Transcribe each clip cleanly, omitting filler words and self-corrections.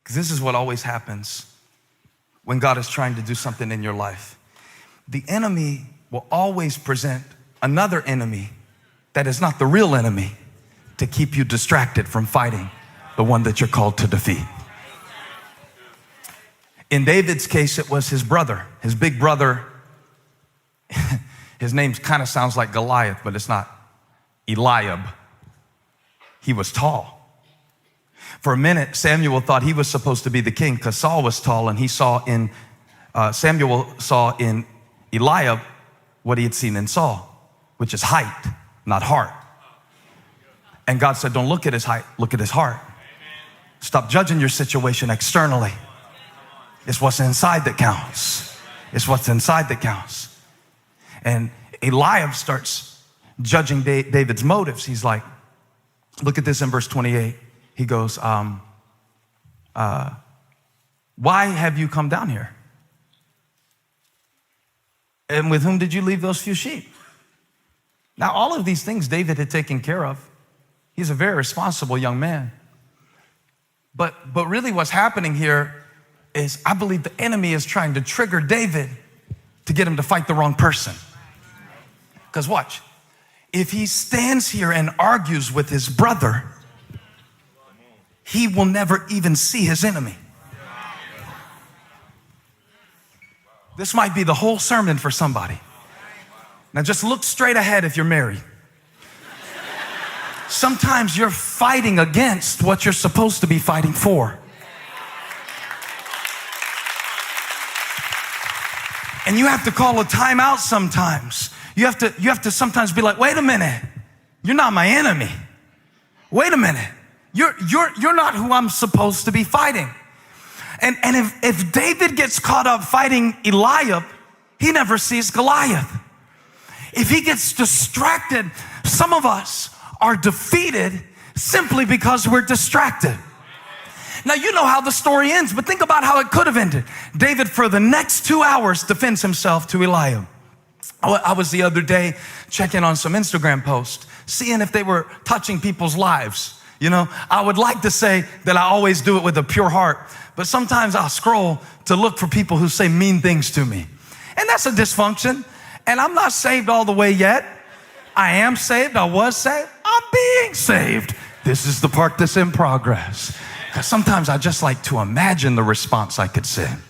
Because this is what always happens when God is trying to do something in your life. The enemy will always present another enemy that is not the real enemy to keep you distracted from fighting the one that you're called to defeat. In David's case, it was his brother, his big brother. His name kind of sounds like Goliath, but it's not. Eliab. He was tall. For a minute, Samuel thought he was supposed to be the king because Saul was tall, and Samuel saw in Eliab what he had seen in Saul, which is height, not heart. And God said, don't look at his height, look at his heart. Stop judging your situation externally. It's what's inside that counts. It's what's inside that counts. And Eliab starts judging David's motives. He's like, look at this in verse 28. He goes, why have you come down here? And with whom did you leave those few sheep? Now, all of these things David had taken care of. He's a very responsible young man. But really what's happening here is I believe the enemy is trying to trigger David to get him to fight the wrong person. Because watch, if he stands here and argues with his brother, he will never even see his enemy. This might be the whole sermon for somebody. Now just look straight ahead if you're married. Sometimes you're fighting against what you're supposed to be fighting for. And you have to call a timeout sometimes. You have to sometimes be like, wait a minute, you're not my enemy. Wait a minute, you're not who I'm supposed to be fighting. And if David gets caught up fighting Eliab, he never sees Goliath. If he gets distracted, some of us are defeated simply because we're distracted. Now, you know how the story ends, but think about how it could have ended. David, for the next 2 hours, defends himself to Eliab. I was the other day checking on some Instagram posts, seeing if they were touching people's lives. You know, I would like to say that I always do it with a pure heart, but sometimes I'll scroll to look for people who say mean things to me. And that's a dysfunction. And I'm not saved all the way yet. I am saved. I was saved. I'm being saved. This is the part that's in progress. Because sometimes I just like to imagine the response I could send.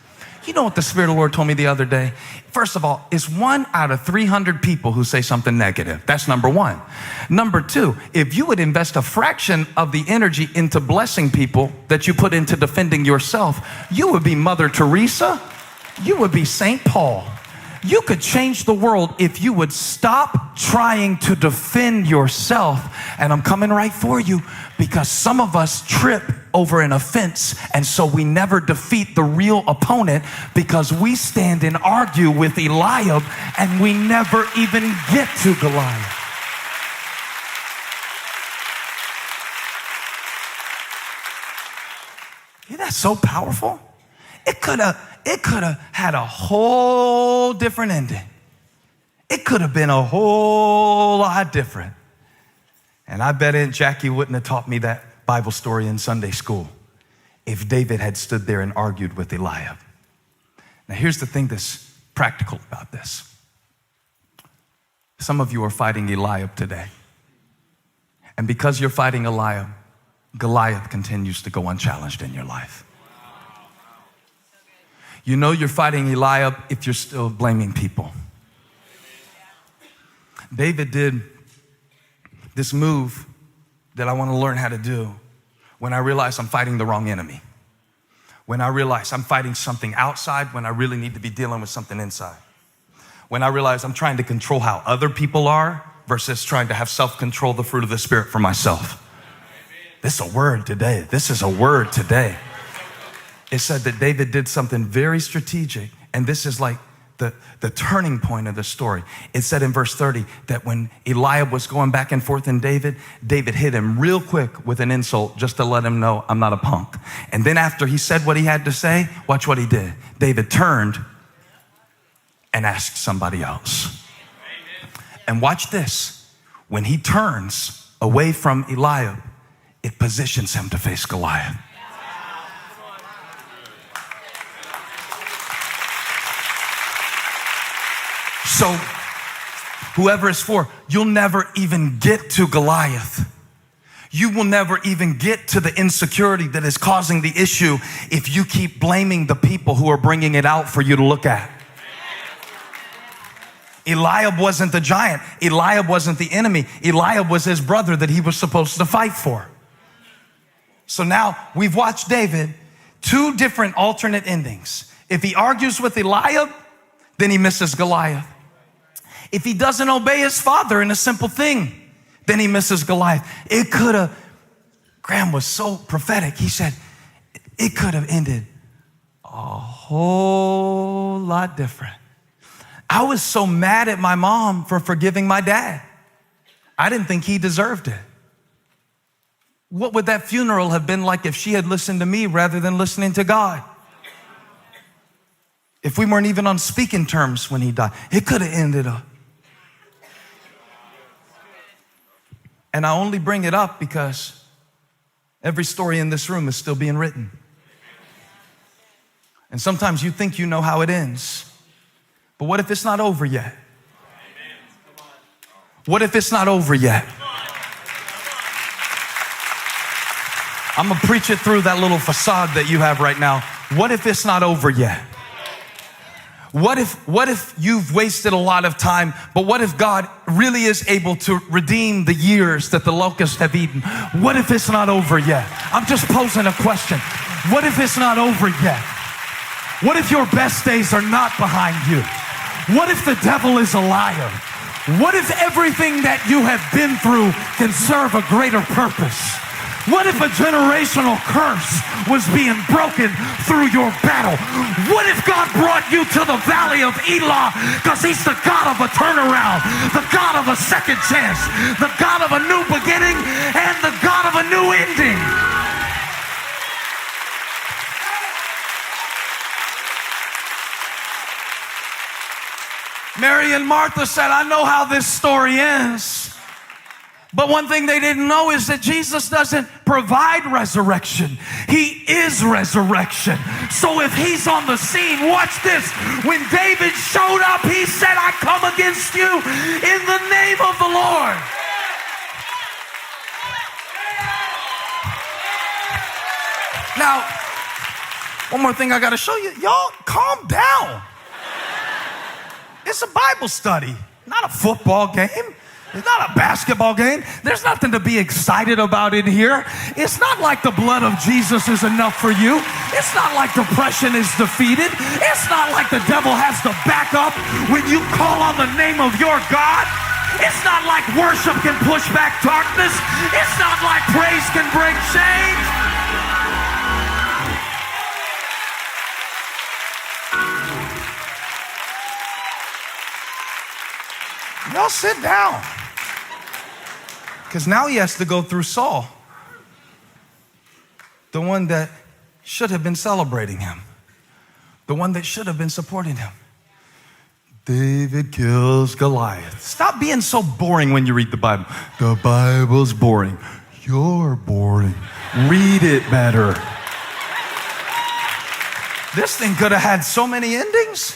You know what the Spirit of the Lord told me the other day? First of all, it's 1 out of 300 people who say something negative. That's number one. Number two, if you would invest a fraction of the energy into blessing people that you put into defending yourself, you would be Mother Teresa. You would be St. Paul. You could change the world if you would stop trying to defend yourself. And I'm coming right for you because some of us trip over an offense, and so we never defeat the real opponent because we stand and argue with Eliab and we never even get to Goliath. Isn't that so powerful? It could have had a whole different ending. It could have been a whole lot different. And I bet Aunt Jackie wouldn't have taught me that Bible story in Sunday school if David had stood there and argued with Eliab. Now here's the thing that's practical about this. Some of you are fighting Eliab today. And because you're fighting Eliab, Goliath continues to go unchallenged in your life. You know you're fighting Eliab if you're still blaming people. David did this move that I want to learn how to do when I realize I'm fighting the wrong enemy. When I realize I'm fighting something outside when I really need to be dealing with something inside. When I realize I'm trying to control how other people are versus trying to have self-control, the fruit of the Spirit for myself. This is a word today. This is a word today. It said that David did something very strategic, and this is like the turning point of the story. It said in verse 30 that when Eliab was going back and forth in David hit him real quick with an insult just to let him know, I'm not a punk. And then after he said what he had to say, watch what he did. David turned and asked somebody else. And watch this. When he turns away from Eliab, it positions him to face Goliath. So whoever is for, you'll never even get to Goliath. You will never even get to the insecurity that is causing the issue if you keep blaming the people who are bringing it out for you to look at. Eliab wasn't the giant. Eliab wasn't the enemy. Eliab was his brother that he was supposed to fight for. So now we've watched David, two different alternate endings. If he argues with Eliab, then he misses Goliath. If he doesn't obey his father in a simple thing, then he misses Goliath. It could have, Graham was so prophetic. He said, it could have ended a whole lot different. I was so mad at my mom for forgiving my dad. I didn't think he deserved it. What would that funeral have been like if she had listened to me rather than listening to God? If we weren't even on speaking terms when he died, it could have ended up. And I only bring it up because every story in this room is still being written. And sometimes you think you know how it ends. But what if it's not over yet? What if it's not over yet? I'm gonna preach it through that little facade that you have right now. What if it's not over yet? What if you've wasted a lot of time, but what if God really is able to redeem the years that the locusts have eaten? What if it's not over yet? I'm just posing a question. What if it's not over yet? What if your best days are not behind you? What if the devil is a liar? What if everything that you have been through can serve a greater purpose? What if a generational curse was being broken through your battle? What if God brought you to the valley of Elah because he's the God of a turnaround, the God of a second chance, the God of a new beginning, and the God of a new ending? Mary and Martha said, I know how this story ends. But one thing they didn't know is that Jesus doesn't provide resurrection. He is resurrection. So if he's on the scene, watch this. When David showed up, he said, I come against you in the name of the Lord. Now, one more thing I got to show you. Y'all, calm down. It's a Bible study, not a football game. It's not a basketball game. There's nothing to be excited about in here. It's not like the blood of Jesus is enough for you. It's not like depression is defeated. It's not like the devil has to back up when you call on the name of your God. It's not like worship can push back darkness. It's not like praise can break chains. Y'all sit down. Because now he has to go through Saul, the one that should have been celebrating him, the one that should have been supporting him. David kills Goliath. Stop being so boring when you read the Bible. The Bible's boring. You're boring. Read it better. This thing could have had so many endings.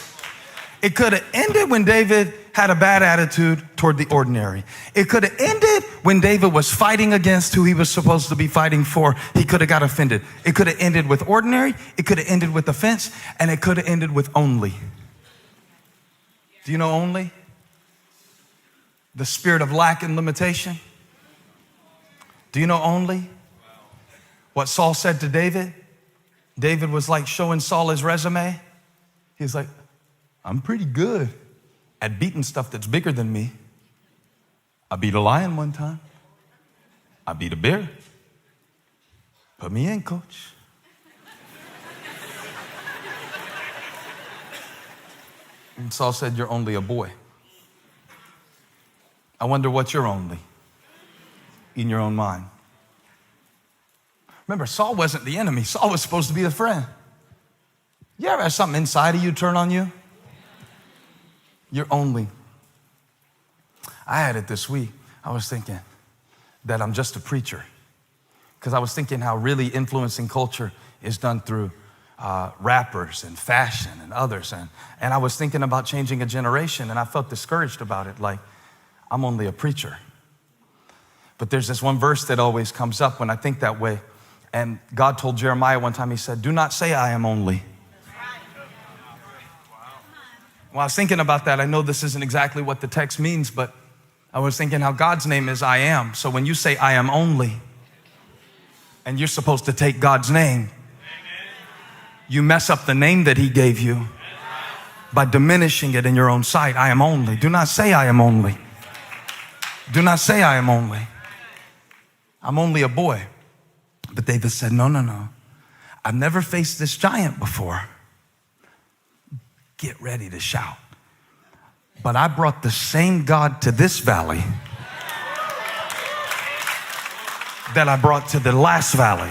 It could have ended when David had a bad attitude toward the ordinary. It could have ended when David was fighting against who he was supposed to be fighting for. He could have got offended. It could have ended with ordinary. It could have ended with offense. And it could have ended with only. Do you know only? The spirit of lack and limitation. Do you know only? What Saul said to David? David was like showing Saul his resume. He's like, I'm pretty good at beating stuff that's bigger than me. I beat a lion one time. I beat a bear. Put me in, coach. And Saul said, you're only a boy. I wonder what you're only in your own mind. Remember, Saul wasn't the enemy. Saul was supposed to be the friend. You ever have something inside of you turn on you? You're only. I had it this week. I was thinking that I'm just a preacher because I was thinking how really influencing culture is done through rappers and fashion and others. And I was thinking about changing a generation, and I felt discouraged about it, like I'm only a preacher. But there's this one verse that always comes up when I think that way. And God told Jeremiah one time, he said, do not say I am only. Well, I was thinking about that. I know this isn't exactly what the text means, but I was thinking how God's name is I am. So when you say I am only, and you're supposed to take God's name, you mess up the name that he gave you by diminishing it in your own sight. I am only. Do not say I am only. Do not say I am only. I'm only a boy. But David said, no. I've never faced this giant before. Get ready to shout. But I brought the same God to this valley that I brought to the last valley.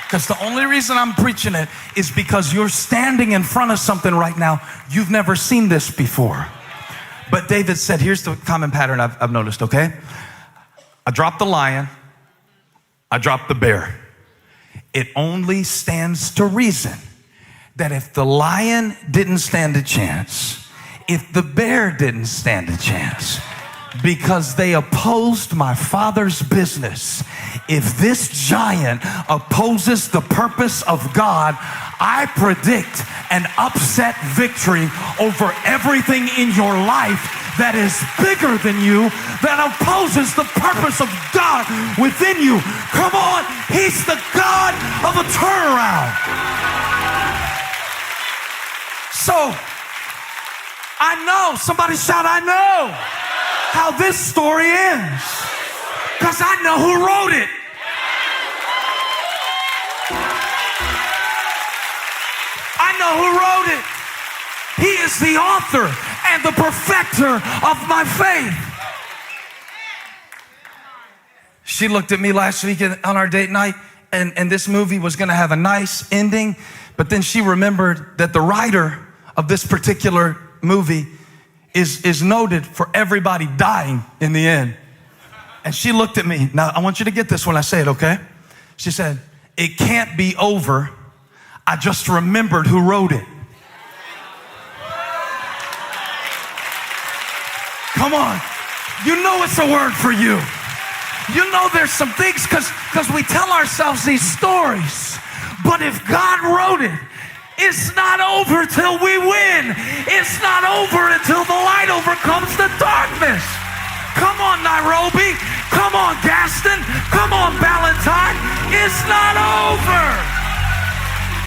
Because the only reason I'm preaching it is because you're standing in front of something right now. You've never seen this before. But David said, here's the common pattern I've noticed, okay? I dropped the lion. I dropped the bear. It only stands to reason that if the lion didn't stand a chance, if the bear didn't stand a chance, because they opposed my Father's business, if this giant opposes the purpose of God, I predict an upset victory over everything in your life that is bigger than you, that opposes the purpose of God within you. Come on, he's the God of a turnaround. So, I know, somebody shout, I know how this story ends, because I know who wrote it. I know who wrote it. He is the author and the perfecter of my faith. She looked at me last week on our date night, and this movie was going to have a nice ending, but then she remembered that the writer of this particular movie is noted for everybody dying in the end. And she looked at me. Now, I want you to get this when I say it, okay? She said, it can't be over. I just remembered who wrote it. Come on. You know it's a word for you. You know there's some things, because we tell ourselves these stories. But if God wrote it, it's not over till we win. It's not over until the light overcomes the darkness. Come on, Nairobi. Come on, Gaston. Come on, Ballantyne. It's not over.